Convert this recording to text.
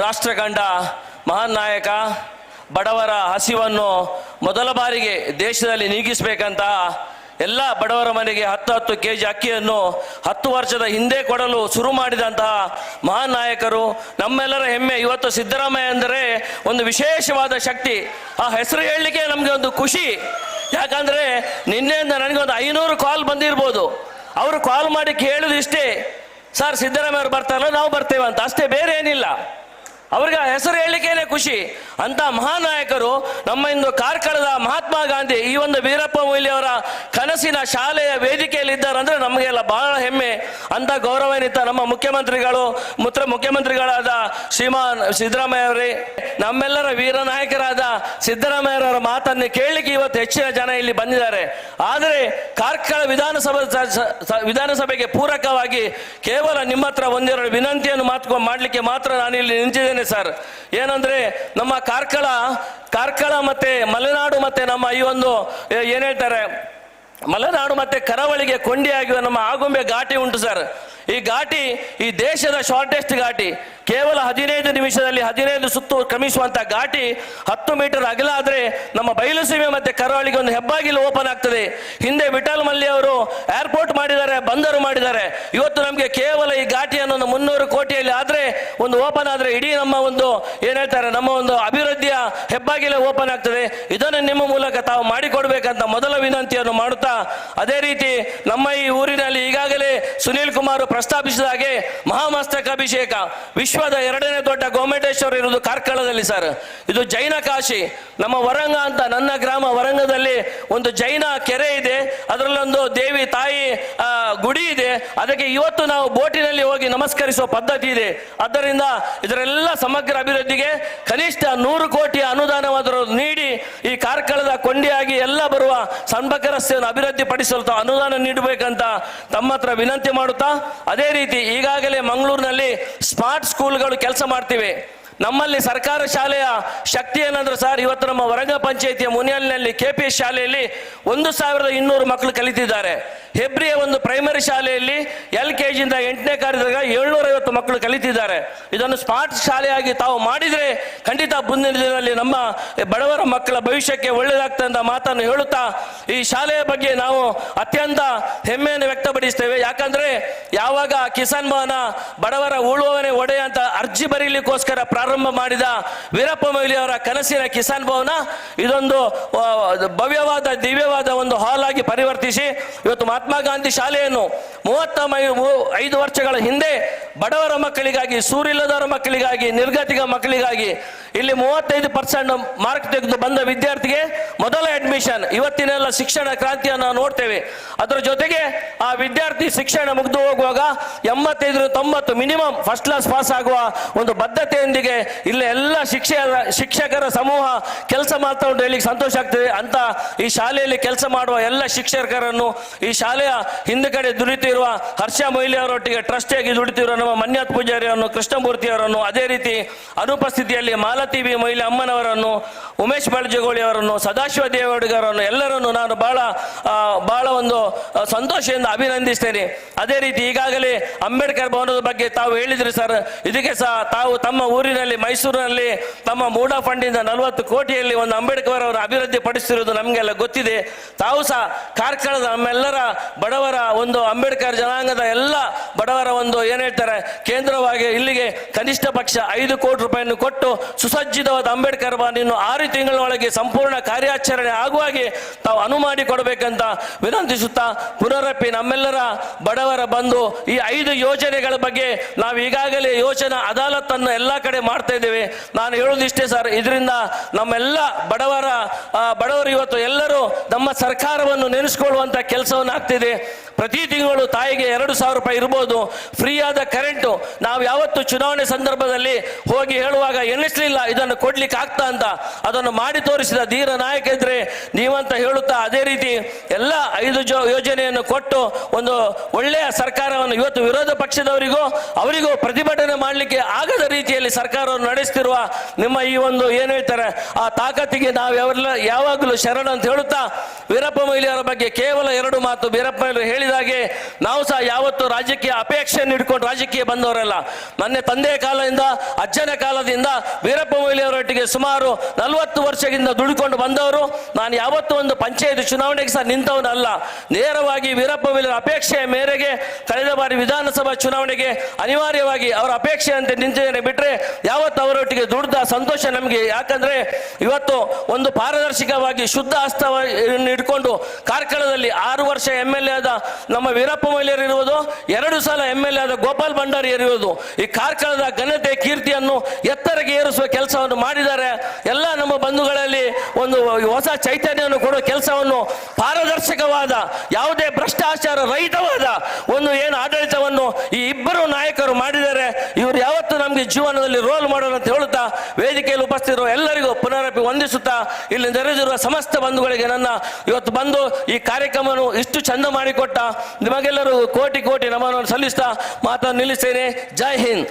ರಾಷ್ಟ್ರಕಂಡ ಮಹಾನ್ ನಾಯಕ, ಬಡವರ ಹಸಿವನ್ನು ಮೊದಲ ಬಾರಿಗೆ ದೇಶದಲ್ಲಿ ನೀಗಿಸಬೇಕಂತ ಎಲ್ಲ ಬಡವರ ಮನೆಗೆ 10 kg ಅಕ್ಕಿಯನ್ನು 10 ವರ್ಷದ ಹಿಂದೆ ಕೊಡಲು ಶುರು ಮಾಡಿದಂತಹ ಮಹಾನ್ ನಾಯಕರು, ನಮ್ಮೆಲ್ಲರ ಹೆಮ್ಮೆ. ಇವತ್ತು ಸಿದ್ದರಾಮಯ್ಯ ಅಂದರೆ ಒಂದು ವಿಶೇಷವಾದ ಶಕ್ತಿ. ಆ ಹೆಸರು ಹೇಳಲಿಕ್ಕೆ ನಮಗೆ ಒಂದು ಖುಷಿ. ಯಾಕಂದರೆ ನಿನ್ನೆಯಿಂದ ನನಗೊಂದು 500 ಕಾಲ್ ಬಂದಿರ್ಬೋದು. ಅವರು ಕಾಲ್ ಮಾಡಿ ಕೇಳಿದ್ರು ಇಷ್ಟೇ, ಸರ್ ಸಿದ್ದರಾಮಯ್ಯ ಅವರು ಬರ್ತಾರಲ್ಲ, ನಾವು ಬರ್ತೇವೆ ಅಂತ, ಅಷ್ಟೇ, ಬೇರೆ ಏನಿಲ್ಲ. ಅವ್ರಿಗೆ ಹೆಸರು ಹೇಳಲಿಕ್ಕೇನೆ ಖುಷಿ. ಅಂತ ಮಹಾನಾಯಕರು ನಮ್ಮ ಇಂದು ಕಾರ್ಕಳದ ಮಹಾತ್ಮ ಗಾಂಧಿ ಈ ಒಂದು ವೀರಪ್ಪ ಮೊಯ್ಲಿ ಅವರ ಕನಸಿನ ಶಾಲೆಯ ವೇದಿಕೆಯಲ್ಲಿ ಇದ್ದಾರೆ ಅಂದರೆ ನಮಗೆಲ್ಲ ಬಹಳ ಹೆಮ್ಮೆ. ಅಂತ ಗೌರವಾನ್ವಿತ ನಮ್ಮ ಮುಖ್ಯಮಂತ್ರಿಗಳಾದ ಶ್ರೀಮಾನ್ ಸಿದ್ದರಾಮಯ್ಯ ಅವರೇ, ನಮ್ಮೆಲ್ಲರ ವೀರ ನಾಯಕರಾದ ಸಿದ್ದರಾಮಯ್ಯರವರ ಮಾತನ್ನು ಕೇಳಲಿಕ್ಕೆ ಇವತ್ತು ಹೆಚ್ಚಿನ ಜನ ಇಲ್ಲಿ ಬಂದಿದ್ದಾರೆ. ಆದರೆ ಕಾರ್ಕಳ ವಿಧಾನಸಭೆಗೆ ಪೂರಕವಾಗಿ ಕೇವಲ ನಿಮ್ಮ ಹತ್ರ ಒಂದೆರಡು ವಿನಂತಿಯನ್ನು ಮಾಡಲಿಕ್ಕೆ ಮಾತ್ರ ನಾನಿಲ್ಲಿ ನಿಂತಿದ್ದೇನೆ ಸರ್. ಏನಂದ್ರೆ ನಮ್ಮ ಕಾರ್ಕಳ ಮತ್ತೆ ಮಲೆನಾಡು ಮತ್ತೆ ನಮ್ಮ ಈ ಒಂದು ಏನ್ ಹೇಳ್ತಾರೆ, ಮಲೆನಾಡು ಮತ್ತೆ ಕರಾವಳಿಗೆ ಕೊಂಡಿಯಾಗಿರುವ ನಮ್ಮ ಆಗುಂಬೆ ಘಾಟಿ ಉಂಟು ಸರ್. ಈ ಘಾಟಿ ಈ ದೇಶದ ಶಾರ್ಟೆಸ್ಟ್ ಘಾಟಿ. ಕೇವಲ 15 ನಿಮಿಷದಲ್ಲಿ 15 ಸುತ್ತು ಕ್ರಮಿಸುವಂತ ಘಾಟಿ 10 ಮೀಟರ್ ಅಗಲ ಆದರೆ ನಮ್ಮ ಬಯಲುಸೀಮೆ ಮತ್ತೆ ಕರಾವಳಿಗೆ ಒಂದು ಹೆಬ್ಬಾಗಿಲು ಓಪನ್ ಆಗ್ತದೆ. ಹಿಂದೆ ವಿಠಲ್ ಮಲ್ಲಿ ಅವರು ಏರ್ಪೋರ್ಟ್ ಮಾಡಿದ್ದಾರೆ, ಬಂದರು ಮಾಡಿದ್ದಾರೆ. ಇವತ್ತು ನಮಗೆ ಕೇವಲ ಈ ಘಾಟಿಯನ್ನು ಒಂದು 300 ಕೋಟಿಯಲ್ಲಿ ಆದರೆ ಒಂದು ಓಪನ್ ಆದರೆ ಇಡೀ ನಮ್ಮ ಒಂದು ಏನ್ ಹೇಳ್ತಾರೆ, ನಮ್ಮ ಒಂದು ಅಭಿವೃದ್ಧಿಯ ಹೆಬ್ಬಾಗಿಲು ಓಪನ್ ಆಗ್ತದೆ. ಇದನ್ನು ನಿಮ್ಮ ಮೂಲಕ ತಾವು ಮಾಡಿಕೊಡ್ಬೇಕಂತ ಮೊದಲ ವಿನಂತಿಯನ್ನು ಮಾಡುತ್ತಾ, ಅದೇ ರೀತಿ ನಮ್ಮ ಈ ಊರಿನಲ್ಲಿ ಈಗಾಗಲೇ ಸುನೀಲ್ ಕುಮಾರ್ ಪ್ರಸ್ತಾಪಿಸಿದ ಹಾಗೆ ಮಹಾಮಸ್ತಕಾಭಿಷೇಕ, ವಿಶ್ವದ 2ನೇ ದೊಡ್ಡ ಗೋಮಟೇಶ್ವರ ಇರುವುದು ಕಾರ್ಕಳದಲ್ಲಿ ಸರ್. ಇದು ಜೈನ ಕಾಶಿ. ನಮ್ಮ ವರಂಗ ಅಂತ ನನ್ನ ಗ್ರಾಮ ವರಂಗದಲ್ಲಿ ಒಂದು ಜೈನ ಕೆರೆ ಇದೆ, ಅದರಲ್ಲೊಂದು ದೇವಿ ತಾಯಿ ಗುಡಿ ಇದೆ. ಅದಕ್ಕೆ ಇವತ್ತು ನಾವು ಬೋಟಿನಲ್ಲಿ ಹೋಗಿ ನಮಸ್ಕರಿಸುವ ಪದ್ಧತಿ ಇದೆ. ಆದ್ದರಿಂದ ಇದರೆಲ್ಲ ಸಮಗ್ರ ಅಭಿವೃದ್ಧಿಗೆ ಕನಿಷ್ಠ 100 ಕೋಟಿ ಅನುದಾನವಾದರೂ ನೀಡಿ ಈ ಕಾರ್ಕಳದ ಕೊಂಡಿಯಾಗಿ ಎಲ್ಲ ಬರುವ ಸಣ್ಣ ರಸ್ತೆಯನ್ನು ಅಭಿವೃದ್ಧಿ ಪಡಿಸಲು ಅನುದಾನ ನೀಡಬೇಕಂತ ತಮ್ಮ ಹತ್ರ ವಿನಂತಿ ಮಾಡುತ್ತಾ, ಅದೇ ರೀತಿ ಈಗಾಗಲೇ ಮಂಗಳೂರಿನಲ್ಲಿ ಸ್ಮಾರ್ಟ್ ಸ್ಕೂಲ್ಗಳು ಕೆಲಸ ಮಾಡ್ತಿವೆ. ನಮ್ಮಲ್ಲಿ ಸರ್ಕಾರ ಶಾಲೆಯ ಶಕ್ತಿ ಏನಂದ್ರೆ ಸರ್, ಇವತ್ತು ನಮ್ಮ ವರಂಗ ಪಂಚಾಯಿತಿಯ ಮುನಿಯಲ್ನಲ್ಲಿ KPS ಶಾಲೆಯಲ್ಲಿ 1200 ಮಕ್ಕಳು ಕಲಿತಿದ್ದಾರೆ. ಹೆಬ್ರಿಯ ಒಂದು ಪ್ರೈಮರಿ ಶಾಲೆಯಲ್ಲಿ LKG ಇಂದ 8ನೇ ಕ್ಲಾಸ್ವರೆಗೆ 750 ಮಕ್ಕಳು ಕಲಿತಿದ್ದಾರೆ. ಇದನ್ನು ಸ್ಮಾರ್ಟ್ ಶಾಲೆಯಾಗಿ ತಾವು ಮಾಡಿದರೆ ಖಂಡಿತ ಮುಂದಿನ ದಿನದಲ್ಲಿ ನಮ್ಮ ಬಡವರ ಮಕ್ಕಳ ಭವಿಷ್ಯಕ್ಕೆ ಒಳ್ಳೆಯದಾಗ್ತದೆ ಅಂತ ಮಾತನ್ನು ಹೇಳುತ್ತಾ, ಈ ಶಾಲೆಯ ಬಗ್ಗೆ ನಾವು ಅತ್ಯಂತ ಹೆಮ್ಮೆಯನ್ನು ವ್ಯಕ್ತಪಡಿಸ್ತೇವೆ. ಯಾಕಂದ್ರೆ ಯಾವಾಗ ಕಿಸಾನ್ ಭವನ ಬಡವರ ಉಳುವವನೇ ಒಡೆಯ ಅಂತ ಅರ್ಜಿ ಬರೀಲಿಕ್ಕೋಸ್ಕರ ಪ್ರಾರಂಭ ಮಾಡಿದ ವೀರಪ್ಪ ಮೊಯ್ಲಿ ಅವರ ಕನಸಿನ ಕಿಸಾನ್ ಭವನ ಇದೊಂದು ಭವ್ಯವಾದ ದಿವ್ಯವಾದ ಒಂದು ಹಾಲ್ ಆಗಿ ಪರಿವರ್ತಿಸಿ ಇವತ್ತು ಮಹಾತ್ಮ ಗಾಂಧಿ ಶಾಲೆಯನ್ನು 35 ವರ್ಷಗಳ ಹಿಂದೆ ಬಡವರ ಮಕ್ಕಳಿಗಾಗಿ, ಸೂರಿಲ್ಲದವರ ಮಕ್ಕಳಿಗಾಗಿ, ನಿರ್ಗತಿಕ ಮಕ್ಕಳಿಗಾಗಿ ಇಲ್ಲಿ 35% ಮಾರ್ಕ್ ತೆಗೆದು ಬಂದ ವಿದ್ಯಾರ್ಥಿಗೆ ಮೊದಲ ಅಡ್ಮಿಷನ್. ಇವತ್ತಿನೆಲ್ಲ ಶಿಕ್ಷಣ ಕ್ರಾಂತಿಯನ್ನು ನಾವು ನೋಡ್ತೇವೆ. ಅದರ ಜೊತೆಗೆ ಆ ವಿದ್ಯಾರ್ಥಿ ಶಿಕ್ಷಣ ಮುಗಿದು ಹೋಗುವಾಗ 85-90 ಮಿನಿಮಮ್ ಫಸ್ಟ್ ಕ್ಲಾಸ್ ಪಾಸ್ ಆಗುವ ಒಂದು ಬದ್ಧತೆಯೊಂದಿಗೆ ಇಲ್ಲಿ ಎಲ್ಲ ಶಿಕ್ಷಕರ ಸಮೂಹ ಕೆಲಸ ಮಾಡ್ತಾ ಉಂಟು. ಹೇಳಲಿಕ್ಕೆ ಸಂತೋಷ ಆಗ್ತದೆ. ಅಂತ ಈ ಶಾಲೆಯಲ್ಲಿ ಕೆಲಸ ಮಾಡುವ ಎಲ್ಲ ಶಿಕ್ಷಕರನ್ನು, ಈ ಶಾಲೆಯ ಹಿಂದೆ ಕಡೆ ದುಡಿತಿರುವ ಹರ್ಷ ಮೊಯ್ಲಿ ಅವರೊಟ್ಟಿಗೆ ಟ್ರಸ್ಟಿಯಾಗಿ ದುಡಿತಿರುವ ನಮ್ಮ ಮನ್ಯಾತ್ ಪೂಜಾರಿ ಅವರನ್ನು, ಕೃಷ್ಣಮೂರ್ತಿ ಅವರನ್ನು, ಅದೇ ರೀತಿ ಅನುಪಸ್ಥಿತಿಯಲ್ಲಿ ಮಾಲತಿ ಬಿ ಮೊಯ್ಲಿ ಅಮ್ಮನವರನ್ನು, ಉಮೇಶ್ ಬಳಜಗೋಳಿ ಅವರನ್ನು, ಸದಾಶಿವ ದೇವಡಿಗರನ್ನು ಎಲ್ಲರನ್ನು ನಾನು ಬಹಳ ಒಂದು ಸಂತೋಷದಿಂದ ಅಭಿನಂದಿಸ್ತೇನೆ. ಅದೇ ರೀತಿ ಈಗಾಗಲೇ ಅಂಬೇಡ್ಕರ್ ಭವನದ ಬಗ್ಗೆ ತಾವು ಹೇಳಿದ್ರಿ ಸರ್. ಇದಕ್ಕೆ ಸಹ ತಾವು ತಮ್ಮ ಊರಿನಲ್ಲಿ ಮೈಸೂರಿನಲ್ಲಿ ತಮ್ಮ ಮೂಡಾ ಫಂಡಿಂದ 40 ಕೋಟಿಯಲ್ಲಿ ಒಂದು ಅಂಬೇಡ್ಕರ್ ಅವರ ಅಭಿವೃದ್ಧಿ ಪಡಿಸಿರುವುದು ನಮಗೆಲ್ಲ ಗೊತ್ತಿದೆ. ತಾವು ಸಹ ಕಾರ್ಕಳದ ನಮ್ಮೆಲ್ಲರ ಬಡವರ ಒಂದು ಅಂಬೇಡ್ಕರ್ ಜನಾಂಗದ ಎಲ್ಲ ಬಡವರ ಒಂದು ಏನ್ ಹೇಳ್ತಾರೆ ಕೇಂದ್ರವಾಗಿ ಇಲ್ಲಿಗೆ ಕನಿಷ್ಠ ಪಕ್ಷ 5 ಕೋಟಿ ರೂಪಾಯಿಯನ್ನು ಕೊಟ್ಟು ಸುಸಜ್ಜಿತವಾದ ಅಂಬೇಡ್ಕರ್ ಭವನ ಇನ್ನು 6 ತಿಂಗಳ ಒಳಗೆ ಸಂಪೂರ್ಣ ಕಾರ್ಯಾಚರಣೆ ಆಗುವಾಗೆ ತಾವು ಅನುವು ಮಾಡಿಕೊಡಬೇಕಂತ ವಿನಂತಿಸುತ್ತಾ, ಪುನರಪ್ಪಿ ನಮ್ಮೆಲ್ಲರ ಬಡವರ ಬಂದು ಈ 5 ಯೋಜನೆಗಳ ಬಗ್ಗೆ ನಾವು ಈಗಾಗಲೇ ಯೋಜನಾ ಅದಾಲತನ್ನು ಎಲ್ಲ ಕಡೆ ಮಾಡ್ತಾ ಇದ್ದೇವೆ. ನಾನು ಹೇಳುವುದಿಷ್ಟೇ ಸರ್, ಇದರಿಂದ ನಮ್ಮೆಲ್ಲ ಬಡವರು ಇವತ್ತು ಎಲ್ಲರೂ ನಮ್ಮ ಸರ್ಕಾರವನ್ನು ನೆನೆಸ್ಕೊಳ್ಳುವಂತ ಕೆಲಸವನ್ನು ಆಗ್ತಿದೆ. ಪ್ರತಿ ತಿಂಗಳು ತಾಯಿಗೆ 2,000 ರೂಪಾಯಿ ಇರ್ಬೋದು, ಫ್ರೀ ಆದ ಕರೆಂಟು. ನಾವು ಯಾವತ್ತು ಚುನಾವಣೆ ಸಂದರ್ಭದಲ್ಲಿ ಹೋಗಿ ಹೇಳುವಾಗ ಎನಿಸಲಿಲ್ಲ ಇದನ್ನು ಕೊಡ್ಲಿಕ್ಕೆ ಆಗ್ತಾ ಅಂತ. ಅದನ್ನು ಮಾಡಿ ತೋರಿಸಿದ ಧೀರ ನಾಯಕ ಇದ್ರೆ ನೀವಂತ ಹೇಳುತ್ತಾ, ಅದೇ ರೀತಿ ಎಲ್ಲ 5 ಯೋಜನೆಯನ್ನು ಕೊಟ್ಟು ಒಂದು ಒಳ್ಳೆಯ ಸರ್ಕಾರವನ್ನು ಇವತ್ತು ವಿರೋಧ ಪಕ್ಷದವರಿಗೂ ಅವರಿಗೂ ಪ್ರತಿಭಟನೆ ಮಾಡಲಿಕ್ಕೆ ಆಗದ ರೀತಿಯಲ್ಲಿ ಸರ್ಕಾರವನ್ನು ನಡೆಸ್ತಿರುವ ನಿಮ್ಮ ಈ ಒಂದು ಏನ್ ಹೇಳ್ತಾರೆ ಆ ತಾಕತ್ತಿಗೆ ನಾವು ಯಾವಾಗಲೂ ಶರಣ ಅಂತ ಹೇಳುತ್ತಾ, ವೀರಪ್ಪ ಮೊಯ್ಲಿ ಅವರ ಬಗ್ಗೆ ಕೇವಲ 2 ಮಾತು. ವೀರಪ್ಪ ಮೊಯ್ಲಿ ಹೇಳಿದಾಗೆ ನಾವು ಸಹ ಯಾವತ್ತು ರಾಜಕೀಯ ಅಪೇಕ್ಷೆಯನ್ನು ಇಟ್ಕೊಂಡು ರಾಜಕೀಯ ಬಂದವರಲ್ಲ. ಮೊನ್ನೆ ತಂದೆಯ ಕಾಲದಿಂದ ಅಜ್ಜನ ಕಾಲದಿಂದ ವೀರಪ್ಪ ಮೊಯ್ಲಿ ಅವರೊಟ್ಟಿಗೆ ಸುಮಾರು 40 ವರ್ಷದಿಂದ ದುಡಿಕೊಂಡು ಬಂದವರು. ನಾನು ಯಾವತ್ತೂ ಒಂದು ಪಂಚಾಯತ್ ಚುನಾವಣೆಗೆ ಸಹ ನಿಂತವನಲ್ಲ. ನೇರವಾಗಿ ವೀರಪ್ಪ ಮೊಯ್ಲಿ ಅಪೇಕ್ಷೆಯ ಮೇರೆಗೆ ಕಳೆದ ಬಾರಿ ವಿಧಾನಸಭಾ ಚುನಾವಣೆಗೆ ಅನಿವಾರ್ಯವಾಗಿ ಅವರ ಅಪೇಕ್ಷೆಯಂತೆ ನಿಂತಿದ್ದೇನೆ ಬಿಟ್ರೆ ಯಾವತ್ತು ಅವರೊಟ್ಟಿಗೆ ದುಡ್ದ ಸಂತೋಷ ನಮಗೆ. ಯಾಕಂದ್ರೆ ಇವತ್ತು ಒಂದು ಪಾರದರ್ಶಕವಾಗಿ ಶುದ್ಧ ಹಸ್ತವನ್ನು ಇಟ್ಕೊಂಡು ಕಾರ್ಕಳದಲ್ಲಿ 6 ವರ್ಷ MLA ಆದ ನಮ್ಮ ವೀರಪ್ಪ ಮೊಯ್ಲಿಯರು ಇರುವುದು, 2 ಸಲ MLA ಆದ ಗೋಪಾಲ್ ಭಂಡಾರಿ ಇರುವುದು. ಈ ಕಾರ್ಕಳದ ಘನತೆ ಕೀರ್ತಿಯನ್ನು ಎತ್ತರಕ್ಕೆ ಏರಿಸುವ ಕೆಲಸವನ್ನು ಮಾಡಿದ್ದಾರೆ. ಎಲ್ಲ ನಮ್ಮ ಬಂಧುಗಳಲ್ಲಿ ಒಂದು ಹೊಸ ಚೈತನ್ಯವನ್ನು ಕೊಡುವ ಕೆಲಸವನ್ನು, ಪಾರದರ್ಶಕವಾದ ಯಾವುದೇ ಭ್ರಷ್ಟಾಚಾರ ರಹಿತವಾದ ಒಂದು ಏನು ಆಡಳಿತವನ್ನು ಈ ಇಬ್ಬರು ನಾಯಕರು ಮಾಡಿದ್ದಾರೆ. ಇವರು ಯಾವತ್ತು ನಮಗೆ ಜೀವನದಲ್ಲಿ ರೋಲ್ ಮಾಡೋಣ ಅಂತ ಹೇಳುತ್ತಾ ವೇದಿಕೆಯಲ್ಲಿ ಉಪಸ್ಥಿತರು ಎಲ್ಲರಿಗೂ ಪುನರಪಿ ವಂದಿಸುತ್ತಾ ಇಲ್ಲಿ ನೆರೆದಿರುವ ಸಮಸ್ತ ಬಂಧುಗಳಿಗೆ ನನ್ನ ಇವತ್ತು ಬಂದು ಈ ಕಾರ್ಯಕ್ರಮವನ್ನು ಇಷ್ಟು ಚಂದ ಮಾಡಿಕೊಟ್ಟ ನಿಮಗೆಲ್ಲರೂ ಕೋಟಿ ಕೋಟಿ ನಮನವನ್ನು ಸಲ್ಲಿಸ್ತಾ ಮಾತನ್ನು ನಿಲ್ಲಿಸ್ತೇನೆ. ಜೈ ಹಿಂದ್.